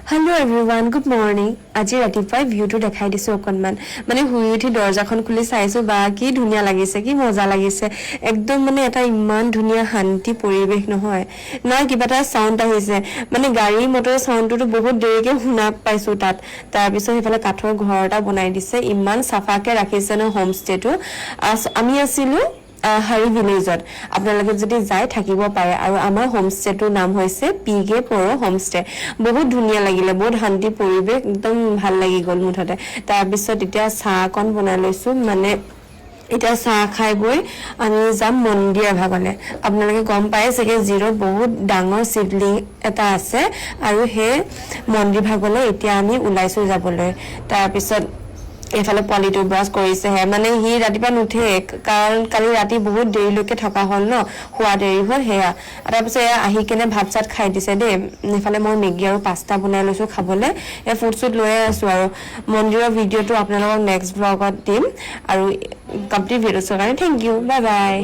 Hello everyone, good morning. আজি ৰাতিপুৱাই ভিউটো দেখাই দিছো অকনমান মানে হুই উঠি দৰজাখন খুলি চাইছো বা কি ধুনীয়া লাগিছে কি মজা লাগিছে একদম মানে এটা ইমান ধুনীয়া শান্তি পৰিবেশ নহয় না কিবা এটা সাউন্ড আহিছে মানে গাড়ী মটৰৰ সাউন্ডটো বহুত দেৰিকে শুনা পাইছো তাত তাৰ পিছত হেফালে কাঠৰ ঘৰ এটা বনাই দিছে ইমান সাফাকে ৰাখিছে ন হোমষ্টেটো আমি আছিলো হাৰি ভিলেজত আপোনালোকে যদি যায় থাকিব পাৰে আৰু আমাৰ হোমষ্টেটোৰ নাম হৈছে পিগে পৰো হোমষ্টে বহুত ধুনীয়া লাগিলে বহুত শান্তি পৰিবেশ একদম ভাল লাগি গল মুঠতে তাৰ পিছত এতিয়া চাহ কন বনাই লৈছো মানে এটা চাহ খাই গৈ আমি যাম মন্দিৰ ভাগলে আপোনালোকে গম পায় চাগে জিৰত বহুত ডাঙৰ শিৱলিং এটা আছে আৰু হে মন্দিৰ ভাগলে এতিয়া আমি ওলাইছো যাবলৈ তাৰ পিছত এফালে পলিটো ব্ৰাছ কৰিছে হে মানে হি ৰাতিপুৱা নুঠে কাৰণ কালি ৰাতি বহুত দেৰিলৈকে থকা হল ন খোৱা দেৰি হল হেয়া তাৰ পিছত আহি কেনে ভাত চাত খাই দিছে দেই এফালে মই মেগী আৰু পাস্তা বনাই লৈছো খাবলৈ এ ফুড সুট লৈ আছো আৰু মন্দিৰৰ ভিডিঅ'টো আপোনালোকক নেক্সট ব্লগত দিম আৰু কমপ্লিট ভিডিঅ'ৰ কাৰণে থেংক ইউ বাই বাই